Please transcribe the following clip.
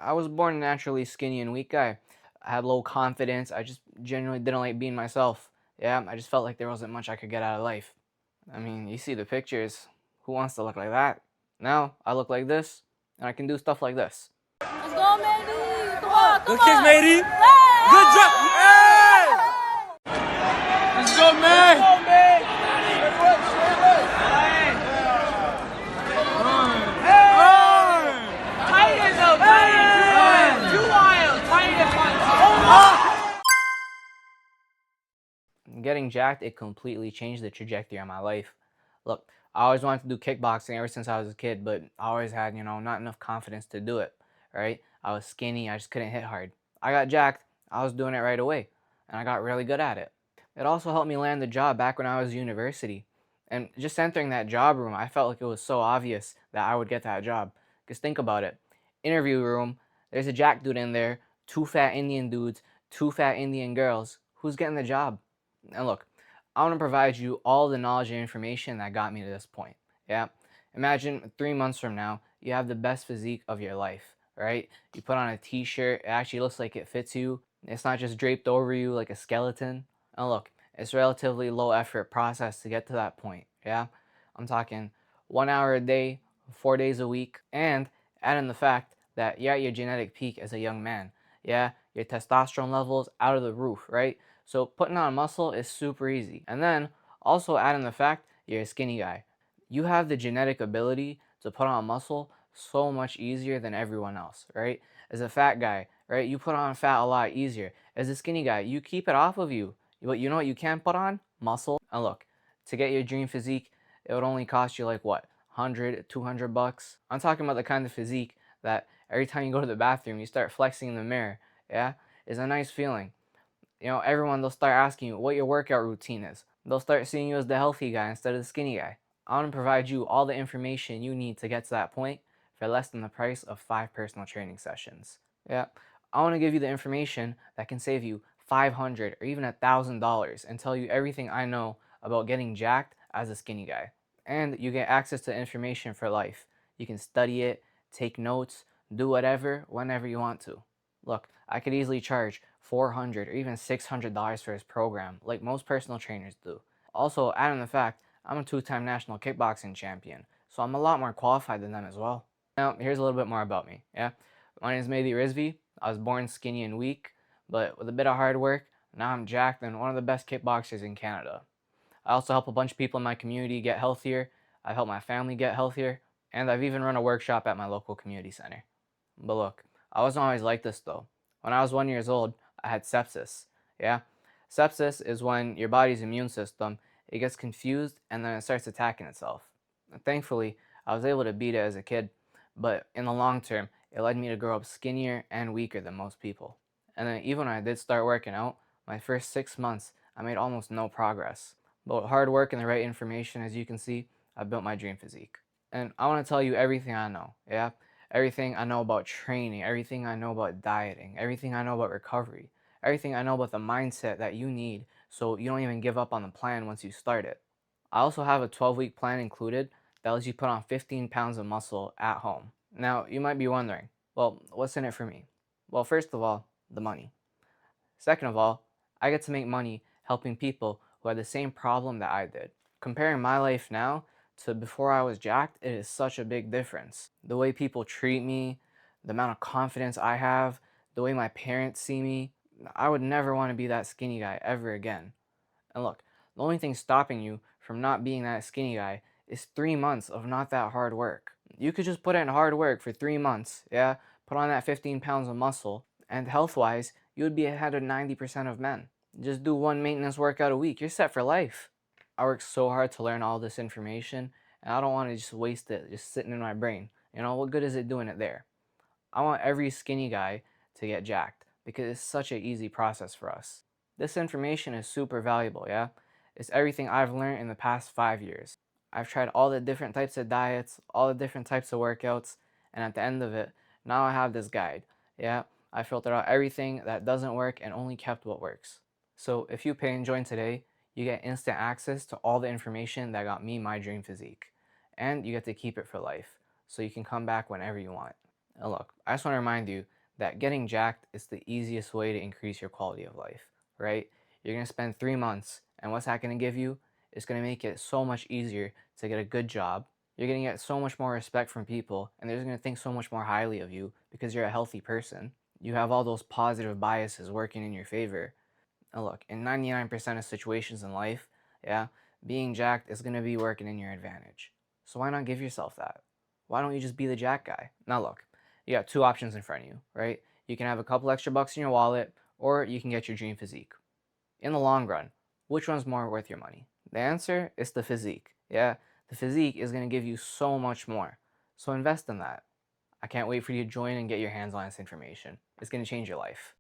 I was born a naturally skinny and weak guy. I had low confidence. I just genuinely didn't like being myself. Yeah, I just felt like there wasn't much I could get out of life. I mean, you see the pictures. Who wants to look like that? Now, I look like this, and I can do stuff like this. Let's go, Mandy! Come on, come Good on! kick, matey. Hey! Good job. Hey! Let's go, man. Let's go, man. Tigers up, Tigers! Too wild! Tigers Getting jacked, it completely changed the trajectory of my life. Look, I always wanted to do kickboxing ever since I was a kid, but I always had, not enough confidence to do it, right? I was skinny, I just couldn't hit hard. I got jacked, I was doing it right away, and I got really good at it. It also helped me land the job back when I was in university. And just entering that job room, I felt like it was so obvious that I would get that job. Because think about it. Interview room, there's a jack dude in there, two fat Indian dudes, two fat Indian girls. Who's getting the job? And look, I want to provide you all the knowledge and information that got me to this point. Yeah. Imagine 3 months from now, you have the best physique of your life, right? You put on a t-shirt, it actually looks like it fits you. It's not just draped over you like a skeleton. And look, it's a relatively low effort process to get to that point. Yeah. I'm talking 1 hour a day, 4 days a week, and add in the fact that you're at your genetic peak as a young man. Yeah. Your testosterone levels out of the roof, right? So putting on muscle is super easy. And then also add in the fact you're a skinny guy. You have the genetic ability to put on muscle so much easier than everyone else, right? As a fat guy, right, you put on fat a lot easier. As a skinny guy, you keep it off of you. But you know what you can put on? Muscle. And look, to get your dream physique, it would only cost you like what? 100, 200 bucks. I'm talking about the kind of physique that every time you go to the bathroom, you start flexing in the mirror. Yeah? It's a nice feeling. Everyone, they'll start asking you what your workout routine is. They'll start seeing you as the healthy guy instead of the skinny guy. I want to provide you all the information you need to get to that point for less than the price of 5 personal training sessions. Yeah, I want to give you the information that can save you $500 or even $1,000 and tell you everything I know about getting jacked as a skinny guy. And you get access to information for life. You can study it, take notes, do whatever, whenever you want to. Look, I could easily charge $400 or even $600 for his program, like most personal trainers do. Also, add in the fact, I'm a 2-time national kickboxing champion, so I'm a lot more qualified than them as well. Now, here's a little bit more about me, yeah? My name is Mehdi Rizvi. I was born skinny and weak, but with a bit of hard work, now I'm jacked and one of the best kickboxers in Canada. I also help a bunch of people in my community get healthier, I've helped my family get healthier, and I've even run a workshop at my local community center. But look, I wasn't always like this though. When I was 1 year old, I had sepsis. Yeah? Sepsis is when your body's immune system, it gets confused and then it starts attacking itself. And thankfully, I was able to beat it as a kid, but in the long term, it led me to grow up skinnier and weaker than most people. And then even when I did start working out, my first 6 months, I made almost no progress. But with hard work and the right information, as you can see, I built my dream physique. And I want to tell you everything I know, yeah? Everything I know about training, everything I know about dieting, everything I know about recovery, everything I know about the mindset that you need so you don't even give up on the plan once you start it. I also have a 12-week plan included that lets you put on 15 pounds of muscle at home. Now, you might be wondering, well, what's in it for me? Well, first of all, the money. Second of all, I get to make money helping people who had the same problem that I did. Comparing my life now to before I was jacked, it is such a big difference. The way people treat me, the amount of confidence I have, the way my parents see me, I would never want to be that skinny guy ever again. And look, the only thing stopping you from not being that skinny guy is 3 months of not that hard work. You could just put in hard work for 3 months, yeah? Put on that 15 pounds of muscle, and health-wise, you would be ahead of 90% of men. Just do one maintenance workout a week, you're set for life. I worked so hard to learn all this information, and I don't want to just waste it just sitting in my brain. What good is it doing it there? I want every skinny guy to get jacked because it's such an easy process for us. This information is super valuable, yeah? It's everything I've learned in the past 5 years. I've tried all the different types of diets, all the different types of workouts, and at the end of it, now I have this guide, yeah? I filtered out everything that doesn't work and only kept what works. So if you pay and join today, you get instant access to all the information that got me my dream physique. And you get to keep it for life, so you can come back whenever you want. Now look, I just want to remind you that getting jacked is the easiest way to increase your quality of life, right? You're going to spend 3 months, and what's that going to give you? It's going to make it so much easier to get a good job. You're going to get so much more respect from people, and they're going to think so much more highly of you because you're a healthy person. You have all those positive biases working in your favor. Now look, in 99% of situations in life, yeah, being jacked is going to be working in your advantage. So why not give yourself that? Why don't you just be the jack guy? Now look, you got two options in front of you, right? You can have a couple extra bucks in your wallet, or you can get your dream physique. In the long run, which one's more worth your money? The answer is the physique. Yeah, the physique is going to give you so much more. So invest in that. I can't wait for you to join and get your hands on this information. It's going to change your life.